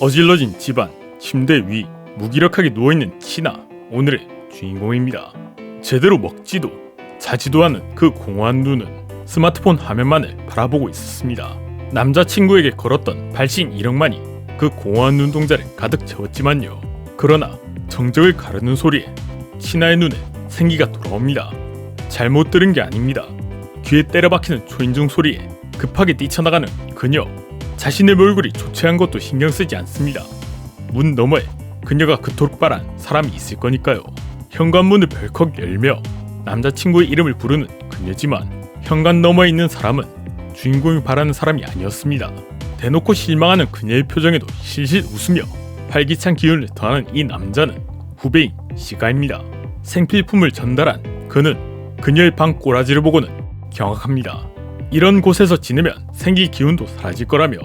어질러진 집안, 침대 위 무기력하게 누워있는 치나, 오늘의 주인공입니다. 제대로 먹지도 자지도 않은 그 공허한 눈은 스마트폰 화면만을 바라보고 있었습니다. 남자친구에게 걸었던 발신 1억만이 그 공허한 눈동자를 가득 채웠지만요. 그러나 정적을 가르는 소리에 치나의 눈에 생기가 돌아옵니다. 잘못 들은 게 아닙니다. 귀에 때려박히는 초인종 소리에 급하게 뛰쳐나가는 그녀. 자신의 얼굴이 조체한 것도 신경 쓰지 않습니다. 문 너머에 그녀가 그토록 바란 사람이 있을 거니까요. 현관문을 벌컥 열며 남자친구의 이름을 부르는 그녀지만 현관 너머에 있는 사람은 주인공이 바라는 사람이 아니었습니다. 대놓고 실망하는 그녀의 표정에도 실실 웃으며 활기찬 기운을 더하는 이 남자는 후배인 시가입니다. 생필품을 전달한 그는 그녀의 방 꼬라지를 보고는 경악합니다. 이런 곳에서 지내면 생기 기운도 사라질 거라며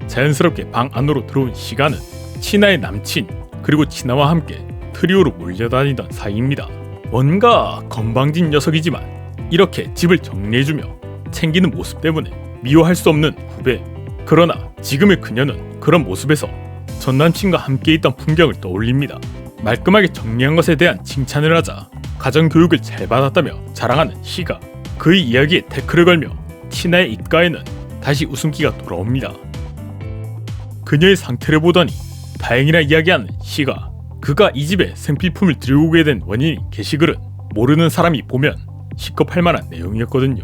자연스럽게 방 안으로 들어온 시가는 치나의 남친 그리고 치나와 함께 트리오로 몰려다니던 사이입니다. 뭔가 건방진 녀석이지만 이렇게 집을 정리해주며 챙기는 모습 때문에 미워할 수 없는 후배. 그러나 지금의 그녀는 그런 모습에서 전남친과 함께 있던 풍경을 떠올립니다. 말끔하게 정리한 것에 대한 칭찬을 하자 가정교육을 잘 받았다며 자랑하는 시가. 그의 이야기에 태클을 걸며 치나의 입가에는 다시 웃음기가 돌아옵니다. 그녀의 상태를 보더니 다행이라 이야기하는 시가. 그가 이 집에 생필품을 들고 오게 된 원인인 게시글은 모르는 사람이 보면 시겁할 만한 내용이었거든요.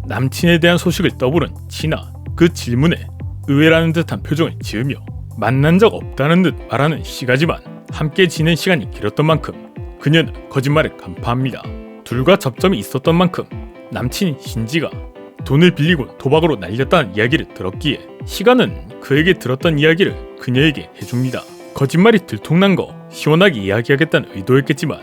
남친에 대한 소식을 떠부른 치나. 그 질문에 의외라는 듯한 표정을 지으며 만난 적 없다는 듯 말하는 시가지만 함께 지낸 시간이 길었던 만큼 그녀는 거짓말을 간파합니다. 둘과 접점이 있었던 만큼 남친인 신지가 돈을 빌리고 도박으로 날렸다는 이야기를 들었기에 시가는 그에게 들었던 이야기를 그녀에게 해줍니다. 거짓말이 들통난 거 시원하게 이야기하겠다는 의도였겠지만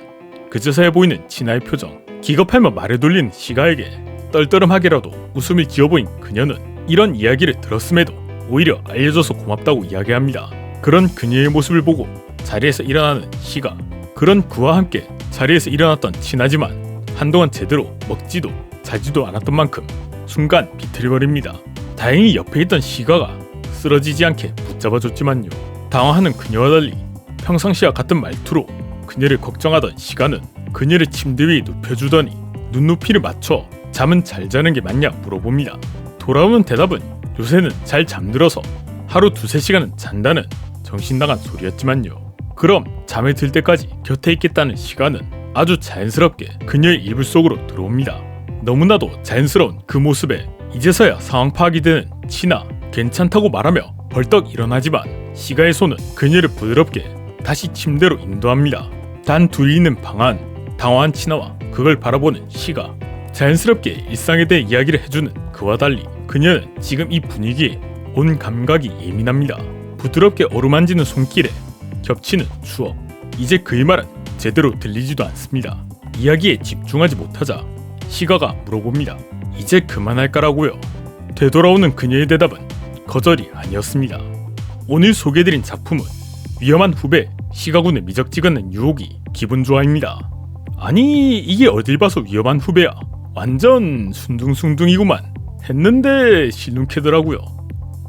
그제서야 보이는 치나의 표정, 기겁하며 말을 돌리는 시가에게 떨떠름하게라도 웃음을 지어보인 그녀는 이런 이야기를 들었음에도 오히려 알려줘서 고맙다고 이야기합니다. 그런 그녀의 모습을 보고 자리에서 일어나는 시가. 그런 그와 함께 자리에서 일어났던 치나지만 한동안 제대로 먹지도 자지도 않았던 만큼 순간 비틀어버립니다. 다행히 옆에 있던 시가가 쓰러지지 않게 붙잡아줬지만요. 당황하는 그녀와 달리 평상시와 같은 말투로 그녀를 걱정하던 시가는 그녀를 침대 위에 눕혀주더니 눈높이를 맞춰 잠은 잘 자는 게 맞냐 물어봅니다. 돌아오는 대답은 요새는 잘 잠들어서 하루 2-3시간은 잔다는 정신나간 소리였지만요. 그럼 잠에 들 때까지 곁에 있겠다는 시가는 아주 자연스럽게 그녀의 이불 속으로 들어옵니다. 너무나도 자연스러운 그 모습에 이제서야 상황 파악이 되는 치나. 괜찮다고 말하며 벌떡 일어나지만 시가의 손은 그녀를 부드럽게 다시 침대로 인도합니다. 단 둘이 있는 방 안, 당황한 치나와 그걸 바라보는 시가. 자연스럽게 일상에 대해 이야기를 해주는 그와 달리 그녀는 지금 이 분위기에 온 감각이 예민합니다. 부드럽게 어루만지는 손길에 겹치는 추억. 이제 그의 말은 제대로 들리지도 않습니다. 이야기에 집중하지 못하자 시가가 물어봅니다. 이제 그만할까라고요? 되돌아오는 그녀의 대답은 거절이 아니었습니다. 오늘 소개해드린 작품은 위험한 후배 시가군의 미적 찍어낸 유혹이 기분 좋아입니다. 아니 이게 어딜 봐서 위험한 후배야. 완전 순둥순둥이구만 했는데 실눈캐더라고요.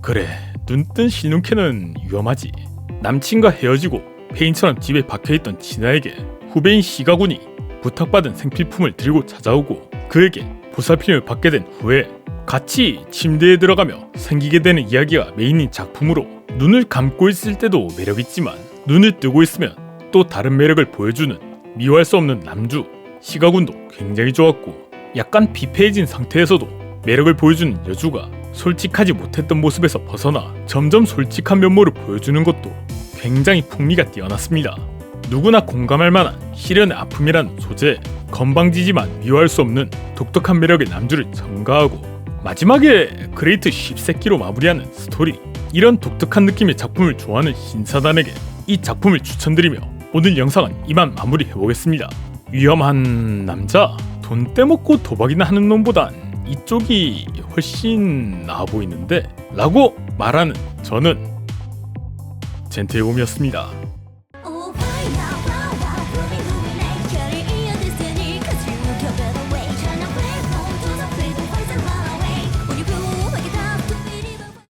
그래, 눈뜬 실눈캐는 위험하지. 남친과 헤어지고 페인처럼 집에 박혀있던 진아에게 후배인 시가군이 부탁받은 생필품을 들고 찾아오고 그에게 보살핌을 받게 된 후에 같이 침대에 들어가며 생기게 되는 이야기가 메인인 작품으로 눈을 감고 있을 때도 매력있지만 눈을 뜨고 있으면 또 다른 매력을 보여주는 미워할 수 없는 남주 시가군도 굉장히 좋았고, 약간 비폐해진 상태에서도 매력을 보여주는 여주가 솔직하지 못했던 모습에서 벗어나 점점 솔직한 면모를 보여주는 것도 굉장히 풍미가 뛰어났습니다. 누구나 공감할 만한 시련의 아픔이라는 소재에 건방지지만 미워할 수 없는 독특한 매력의 남주를 첨가하고 마지막에 그레이트 씹새끼로 마무리하는 스토리. 이런 독특한 느낌의 작품을 좋아하는 신사단에게 이 작품을 추천드리며 오늘 영상은 이만 마무리해보겠습니다. 위험한 남자? 돈 떼먹고 도박이나 하는 놈보단 이쪽이 훨씬 나아 보이는데? 라고 말하는 저는 젠틀곰이었습니다.